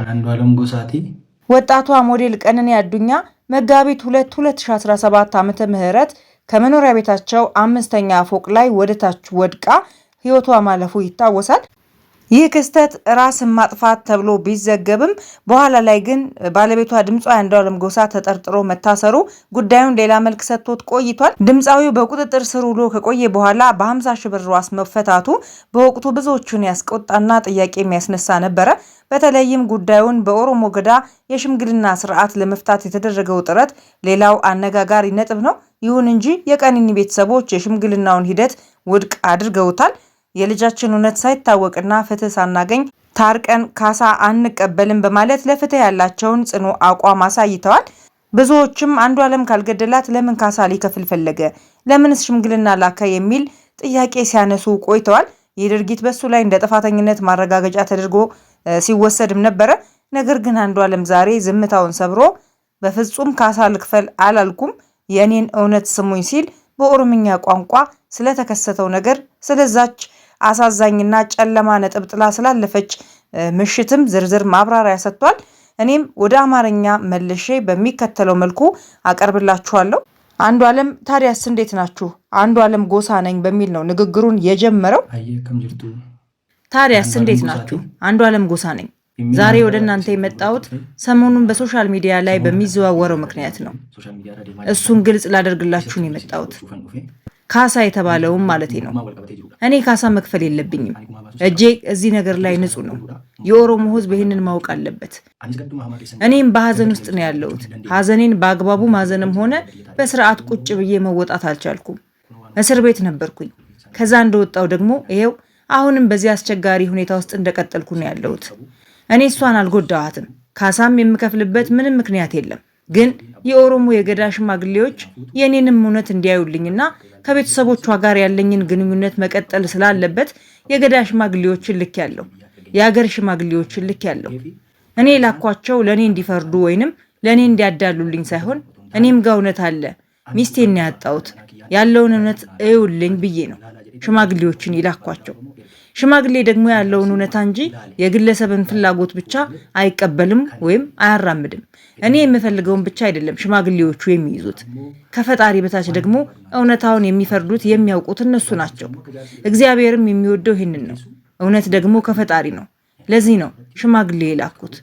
አንዷለም ጎሳቲ ወጣቷ ሞዴል ቀነኒ አዱኛ መጋቢት 2 2017 ዓመተ ምህረት ከመኖሪያ ቤታቸው 5ኛ ፎቅ ላይ ወደታች ወድቃ ህይወቷ ማለፉ ይታወሳል። ይህ ክስተት ራስን ማጥፋት ተብሎ ቢዘገብም በኋላ ላይ ግን ባለቤቷ ድምጻዊ አንዷለም ጎሳ ተጠርጥሮ መታሰሩ ጉዳዩን ሌላ መልክ ሰጥቶት ቆይቷል። ድምጻዊው በቁጥጥር ስር ውሎ ከቆየ በኋላ በ50 ሺህ ብር ዋስ መፈታቱ በወቅቱ ብዙዎቹን ያስቆጣና ጥያቄ የሚያስነሳ ነበረ። በተለይም ጉዳዩን በኦሮሞ ገዳ የሽምግልና ስርዓት ለመፍታት የተደረገው ጥረት ሌላው አነጋጋሪ ነጥብ ነው። ይሁን እንጂ የቀነኒ ቤተሰቦች የሽምግልናውን ሂደት ውድቅ አድርገውታል። የልጃችን እውነት ሳይታወቅና ፍትህ ሳናገኝ ታርቀን ካሳ አንቀበልም በማለት ለፍትህ ያላቸውን ጽኑ አቋም አሳይተዋል። ብዙዎችም አንዷለም ካልገደላት ለምን ካሳ ሊከፍል ፈለገ? ለምንስ ሽምግልና ላከ? የሚል ጥያቄ ሲያነሱ ቆይተዋል። ይህ ድርጊት በሱ ላይ እንደ ጥፋተኝነት ማረጋገጫ ተደርጎ ሲወሰድም ነበረ። ነገር ግን አንዷለም ዛሬ ዝምታውን ሰብሮ በፍጹም ካሳ ልክፈል አላልኩም፣ የኔን እውነት ስሙኝ ሲል በኦሮምኛ ቋንቋ ስለተከሰተው ነገር ስለዛች አሳዛኝና ጨለማ ነጥብ ጥላ ስላለፈች ምሽትም ዝርዝር ማብራሪያ ሰጥቷል። እኔም ወደ አማርኛ መልሼ በሚከተለው መልኩ አቀርብላችኋለሁ። አንዷለም ታዲያስ እንዴት ናችሁ? አንዷለም ጎሳ ነኝ በሚል ነው ንግግሩን የጀመረው። ታዲያስ እንዴት ናችሁ? አንዷለም ጎሳ ነኝ። ዛሬ ወደ እናንተ የመጣሁት ሰሞኑን በሶሻል ሚዲያ ላይ በሚዘዋወረው ምክንያት ነው። እሱን ግልጽ ላደርግላችሁ ነው የመጣሁት። ካሳ የተባለውም ማለቴ ነው። እኔ ካሳ መክፈል የለብኝም። እጄ እዚህ ነገር ላይ ንጹህ ነው። የኦሮሞ ሕዝብ ይህንን ማወቅ አለበት። እኔም በሀዘን ውስጥ ነው ያለሁት። ሀዘኔን በአግባቡ ማዘንም ሆነ በስርዓት ቁጭ ብዬ መወጣት አልቻልኩም። እስር ቤት ነበርኩኝ። ከዛ እንደወጣው ደግሞ ይሄው አሁንም በዚህ አስቸጋሪ ሁኔታ ውስጥ እንደቀጠልኩ ነው ያለሁት። እኔ እሷን አልጎዳዋትም። ካሳም የምከፍልበት ምንም ምክንያት የለም። ግን የኦሮሞ የገዳ ሽማግሌዎች የኔንም እውነት እንዲያዩልኝና ከቤተሰቦቿ ጋር ያለኝን ግንኙነት መቀጠል ስላለበት የገዳ ሽማግሌዎችን ልክ ያለው የሀገር ሽማግሌዎችን ልክ ያለው እኔ ላኳቸው ለኔ እንዲፈርዱ ወይንም ለኔ እንዲያዳሉልኝ ሳይሆን እኔም ጋር እውነት አለ፣ ሚስቴን ያጣሁት ያለውን እውነት እዩልኝ ብዬ ነው ሽማግሌዎችን ይላኳቸው። ሽማግሌ ደግሞ ያለውን እውነታ እንጂ የግለሰብን ፍላጎት ብቻ አይቀበልም ወይም አያራምድም። እኔ የምፈልገውን ብቻ አይደለም ሽማግሌዎቹ የሚይዙት። ከፈጣሪ በታች ደግሞ እውነታውን የሚፈርዱት የሚያውቁት እነሱ ናቸው። እግዚአብሔርም የሚወደው ይህንን ነው። እውነት ደግሞ ከፈጣሪ ነው። ለዚህ ነው ሽማግሌ የላኩት።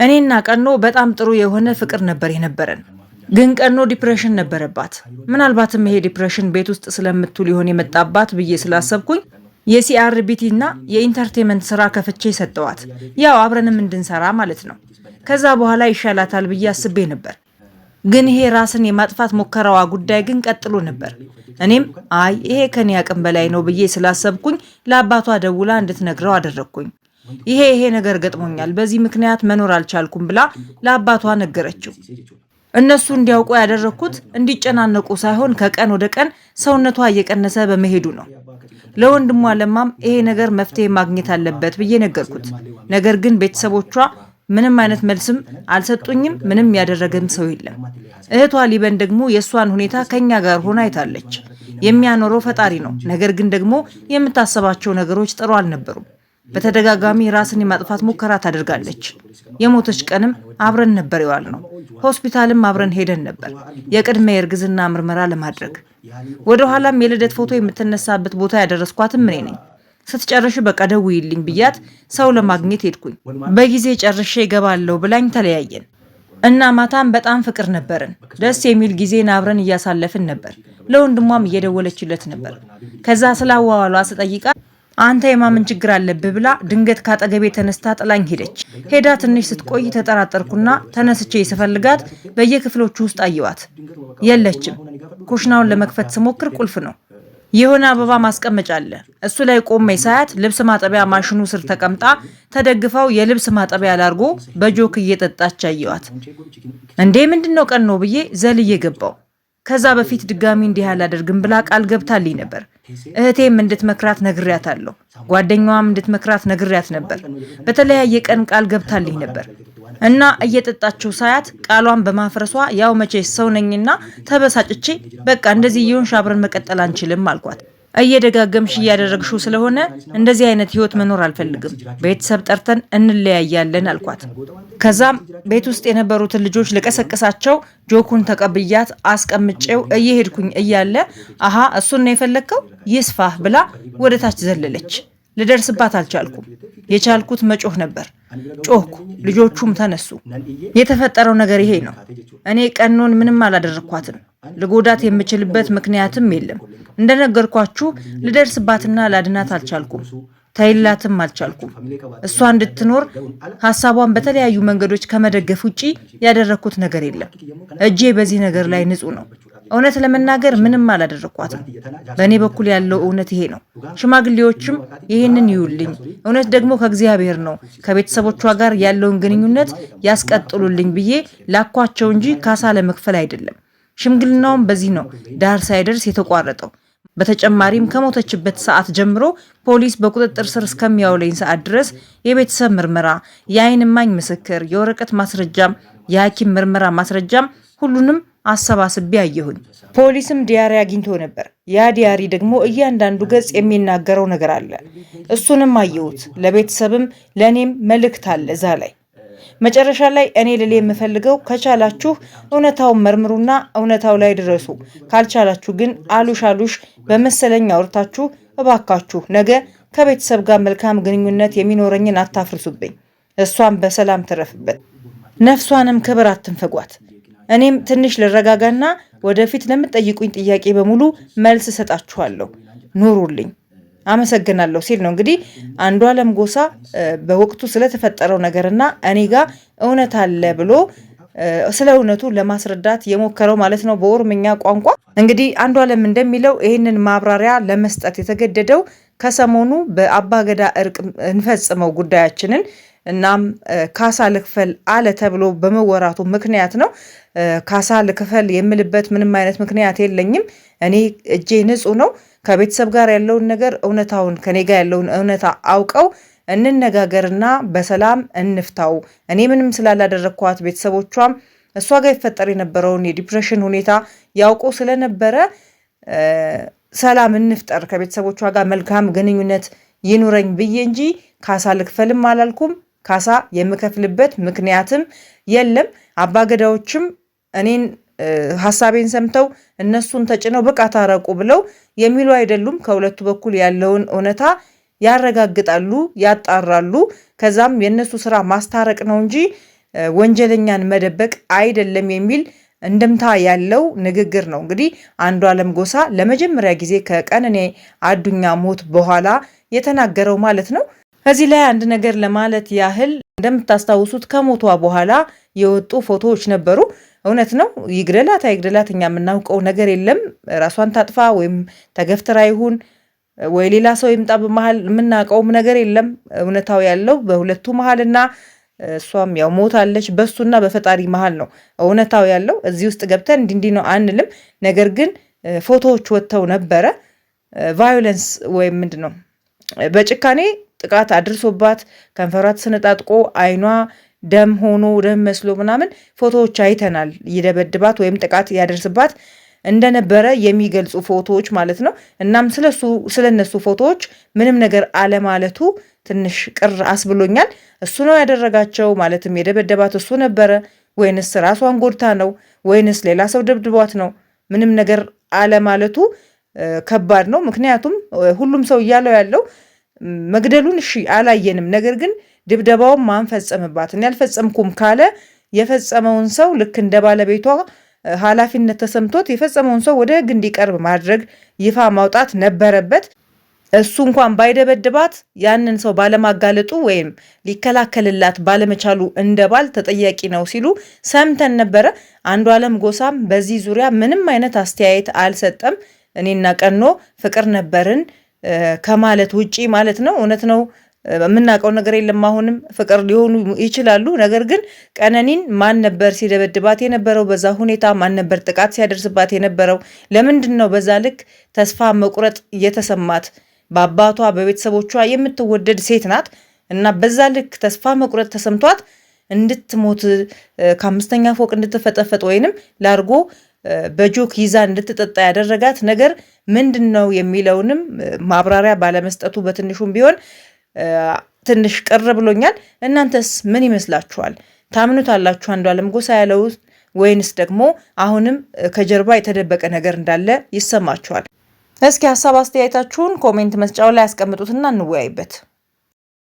እኔና ቀኖ በጣም ጥሩ የሆነ ፍቅር ነበር የነበረን። ግን ቀኖ ዲፕሬሽን ነበረባት። ምናልባትም ይሄ ዲፕሬሽን ቤት ውስጥ ስለምትውል ሊሆን የመጣባት ብዬ ስላሰብኩኝ የሲአርቢቲ እና የኢንተርቴንመንት ስራ ከፍቼ ሰጠዋት። ያው አብረንም እንድንሰራ ማለት ነው። ከዛ በኋላ ይሻላታል ብዬ አስቤ ነበር። ግን ይሄ ራስን የማጥፋት ሙከራዋ ጉዳይ ግን ቀጥሎ ነበር። እኔም አይ ይሄ ከኔ አቅም በላይ ነው ብዬ ስላሰብኩኝ ለአባቷ ደውላ እንድትነግረው አደረግኩኝ። ይሄ ነገር ገጥሞኛል፣ በዚህ ምክንያት መኖር አልቻልኩም ብላ ለአባቷ ነገረችው። እነሱ እንዲያውቁ ያደረኩት እንዲጨናነቁ ሳይሆን ከቀን ወደ ቀን ሰውነቷ እየቀነሰ በመሄዱ ነው። ለወንድሟ ለማም ይሄ ነገር መፍትሄ ማግኘት አለበት ብዬ ነገርኩት። ነገር ግን ቤተሰቦቿ ምንም አይነት መልስም አልሰጡኝም። ምንም ያደረገም ሰው የለም። እህቷ ሊበን ደግሞ የእሷን ሁኔታ ከኛ ጋር ሆና አይታለች። የሚያኖረው ፈጣሪ ነው። ነገር ግን ደግሞ የምታሰባቸው ነገሮች ጥሩ አልነበሩም። በተደጋጋሚ ራስን የማጥፋት ሙከራ ታደርጋለች። የሞተች ቀንም አብረን ነበር የዋልነው። ሆስፒታልም አብረን ሄደን ነበር የቅድመ የእርግዝና ምርመራ ለማድረግ። ወደ ኋላም የልደት ፎቶ የምትነሳበት ቦታ ያደረስኳትም እኔ ነኝ። ስትጨርሽ በቃ ደውይልኝ ብያት ሰው ለማግኘት ሄድኩኝ። በጊዜ ጨርሼ እገባለሁ ብላኝ ተለያየን እና ማታም በጣም ፍቅር ነበርን። ደስ የሚል ጊዜን አብረን እያሳለፍን ነበር። ለወንድሟም እየደወለችለት ነበር። ከዛ ስላዋዋሏ ስጠይቃ አንተ የማመን ችግር አለብህ ብላ ድንገት ካጠገቤ ተነስታ ጥላኝ ሄደች። ሄዳ ትንሽ ስትቆይ ተጠራጠርኩና ተነስቼ ስፈልጋት በየክፍሎቹ ውስጥ አየዋት። የለችም። ኩሽናውን ለመክፈት ስሞክር ቁልፍ ነው። የሆነ አበባ ማስቀመጫ አለ። እሱ ላይ ቆሜ ሳያት ልብስ ማጠቢያ ማሽኑ ስር ተቀምጣ ተደግፈው የልብስ ማጠቢያ ላርጎ በጆክ እየጠጣች አየዋት። እንዴ ምንድነው ቀን ነው ብዬ ዘልዬ ገባው። ከዛ በፊት ድጋሚ እንዲህ ያላደርግም ብላ ቃል ገብታልኝ ነበር። እህቴም እንድትመክራት ነግሬያታለሁ። ጓደኛዋም እንድትመክራት ነግሬያት ነበር። በተለያየ ቀን ቃል ገብታልኝ ነበር እና እየጠጣችው ሳያት ቃሏን በማፍረሷ ያው መቼ ሰው ነኝና ተበሳጭቼ በቃ እንደዚህ ይሁን አብረን መቀጠል አንችልም አልኳት። እየደጋገምሽ እያደረግሽው ስለሆነ እንደዚህ አይነት ህይወት መኖር አልፈልግም። ቤተሰብ ጠርተን እንለያያለን አልኳት። ከዛም ቤት ውስጥ የነበሩትን ልጆች ልቀሰቅሳቸው ጆኩን ተቀብያት አስቀምጬው እየሄድኩኝ እያለ አሃ እሱን ነው የፈለግከው ይስፋህ ብላ ወደ ታች ዘለለች። ልደርስባት አልቻልኩም። የቻልኩት መጮህ ነበር። ጮህኩ። ልጆቹም ተነሱ። የተፈጠረው ነገር ይሄ ነው። እኔ ቀኖን ምንም አላደረኳትም። ልጎዳት የምችልበት ምክንያትም የለም። እንደነገርኳችሁ ልደርስባትና ላድናት አልቻልኩም። ታይላትም አልቻልኩም። እሷ እንድትኖር ሀሳቧን በተለያዩ መንገዶች ከመደገፍ ውጪ ያደረኩት ነገር የለም። እጄ በዚህ ነገር ላይ ንጹህ ነው። እውነት ለመናገር ምንም አላደረኳትም። በእኔ በኩል ያለው እውነት ይሄ ነው። ሽማግሌዎችም ይህንን ይዩልኝ፣ እውነት ደግሞ ከእግዚአብሔር ነው፣ ከቤተሰቦቿ ጋር ያለውን ግንኙነት ያስቀጥሉልኝ ብዬ ላኳቸው እንጂ ካሳ ለመክፈል አይደለም። ሽምግልናውም በዚህ ነው ዳር ሳይደርስ የተቋረጠው። በተጨማሪም ከሞተችበት ሰዓት ጀምሮ ፖሊስ በቁጥጥር ስር እስከሚያውለኝ ሰዓት ድረስ የቤተሰብ ምርመራ፣ የአይን እማኝ ምስክር፣ የወረቀት ማስረጃም፣ የሐኪም ምርመራ ማስረጃም ሁሉንም አሰባስቤ አየሁኝ። ፖሊስም ዲያሪ አግኝቶ ነበር። ያ ዲያሪ ደግሞ እያንዳንዱ ገጽ የሚናገረው ነገር አለ። እሱንም አየሁት። ለቤተሰብም ለእኔም መልእክት አለ እዛ ላይ። መጨረሻ ላይ እኔ ልል የምፈልገው ከቻላችሁ እውነታውን መርምሩና እውነታው ላይ ድረሱ። ካልቻላችሁ ግን አሉሽ በመሰለኝ አውርታችሁ እባካችሁ ነገ ከቤተሰብ ጋር መልካም ግንኙነት የሚኖረኝን አታፍርሱብኝ። እሷን በሰላም ትረፍበት፣ ነፍሷንም ክብር አትንፈጓት። እኔም ትንሽ ልረጋጋና ወደፊት ለምትጠይቁኝ ጥያቄ በሙሉ መልስ እሰጣችኋለሁ። ኑሩልኝ፣ አመሰግናለሁ ሲል ነው እንግዲህ አንዷለም ጎሳ በወቅቱ ስለተፈጠረው ነገርና እኔ ጋር እውነት አለ ብሎ ስለ እውነቱ ለማስረዳት የሞከረው ማለት ነው በኦሮምኛ ቋንቋ። እንግዲህ አንዷለም እንደሚለው ይህንን ማብራሪያ ለመስጠት የተገደደው ከሰሞኑ በአባገዳ እርቅ እንፈጽመው ጉዳያችንን እናም ካሳ ልክፈል አለ ተብሎ በመወራቱ ምክንያት ነው። ካሳ ልክፈል የምልበት ምንም አይነት ምክንያት የለኝም። እኔ እጄ ንጹህ ነው። ከቤተሰብ ጋር ያለውን ነገር እውነታውን ከኔ ጋር ያለውን እውነታ አውቀው እንነጋገርና በሰላም እንፍታው። እኔ ምንም ስላላደረግኳት ቤተሰቦቿም እሷ ጋር ይፈጠር የነበረውን የዲፕሬሽን ሁኔታ ያውቁ ስለነበረ ሰላም እንፍጠር፣ ከቤተሰቦቿ ጋር መልካም ግንኙነት ይኑረኝ ብዬ እንጂ ካሳ ልክፈልም አላልኩም። ካሳ የምከፍልበት ምክንያትም የለም። አባገዳዎችም እኔን ሀሳቤን ሰምተው እነሱን ተጭነው በቃ ታረቁ ብለው የሚሉ አይደሉም። ከሁለቱ በኩል ያለውን እውነታ ያረጋግጣሉ፣ ያጣራሉ። ከዛም የነሱ ስራ ማስታረቅ ነው እንጂ ወንጀለኛን መደበቅ አይደለም የሚል እንደምታ ያለው ንግግር ነው እንግዲህ አንዷለም ጎሳ ለመጀመሪያ ጊዜ ከቀነኒ አዱኛ ሞት በኋላ የተናገረው ማለት ነው። እዚህ ላይ አንድ ነገር ለማለት ያህል እንደምታስታውሱት ከሞቷ በኋላ የወጡ ፎቶዎች ነበሩ። እውነት ነው፣ ይግደላት አይግደላት እኛ የምናውቀው ነገር የለም። ራሷን ታጥፋ ወይም ተገፍትራ ይሁን ወይ ሌላ ሰው ይምጣ በመሃል የምናውቀውም ነገር የለም። እውነታው ያለው በሁለቱ መሃልና እሷም ያው ሞታለች በሱና በፈጣሪ መሃል ነው እውነታው ያለው። እዚህ ውስጥ ገብተን እንዲህ ነው አንልም። ነገር ግን ፎቶዎች ወጥተው ነበረ። ቫዮለንስ ወይም ምንድነው በጭካኔ ጥቃት አድርሶባት ከንፈሯ ተሰነጣጥቆ አይኗ ደም ሆኖ ደም መስሎ ምናምን ፎቶዎች አይተናል። ይደበድባት ወይም ጥቃት ያደርስባት እንደነበረ የሚገልጹ ፎቶዎች ማለት ነው። እናም ስለነሱ ፎቶዎች ምንም ነገር አለማለቱ ትንሽ ቅር አስብሎኛል። እሱ ነው ያደረጋቸው ማለትም የደበደባት እሱ ነበረ ወይንስ ራሷን ጎድታ ነው ወይንስ ሌላ ሰው ደብድቧት ነው? ምንም ነገር አለማለቱ ከባድ ነው። ምክንያቱም ሁሉም ሰው እያለው ያለው መግደሉን እሺ አላየንም፣ ነገር ግን ድብደባውን ማን ፈጸመባት? እኔ አልፈጸምኩም ካለ የፈጸመውን ሰው ልክ እንደ ባለቤቷ ኃላፊነት ተሰምቶት የፈጸመውን ሰው ወደ ሕግ እንዲቀርብ ማድረግ ይፋ ማውጣት ነበረበት። እሱ እንኳን ባይደበድባት ያንን ሰው ባለማጋለጡ ወይም ሊከላከልላት ባለመቻሉ እንደ ባል ተጠያቂ ነው ሲሉ ሰምተን ነበረ። አንዷለም ጎሳም በዚህ ዙሪያ ምንም አይነት አስተያየት አልሰጠም። እኔና ቀኖ ፍቅር ነበርን ከማለት ውጪ ማለት ነው። እውነት ነው፣ የምናውቀው ነገር የለም። አሁንም ፍቅር ሊሆኑ ይችላሉ። ነገር ግን ቀነኒን ማን ነበር ሲደበድባት የነበረው? በዛ ሁኔታ ማን ነበር ጥቃት ሲያደርስባት የነበረው? ለምንድን ነው በዛ ልክ ተስፋ መቁረጥ እየተሰማት? በአባቷ በቤተሰቦቿ የምትወደድ ሴት ናት እና በዛ ልክ ተስፋ መቁረጥ ተሰምቷት እንድትሞት ከ5ኛ ፎቅ እንድትፈጠፈጥ ወይንም ላርጎ በጆክ ይዛ እንድትጠጣ ያደረጋት ነገር ምንድነው የሚለውንም ማብራሪያ ባለመስጠቱ በትንሹም ቢሆን ትንሽ ቅር ብሎኛል። እናንተስ ምን ይመስላችኋል? ታምኑታላችሁ አንዷለም ጎሳ ያለው ወይንስ ደግሞ አሁንም ከጀርባ የተደበቀ ነገር እንዳለ ይሰማችኋል? እስኪ ሀሳብ አስተያየታችሁን ኮሜንት መስጫው ላይ አስቀምጡትና እንወያይበት።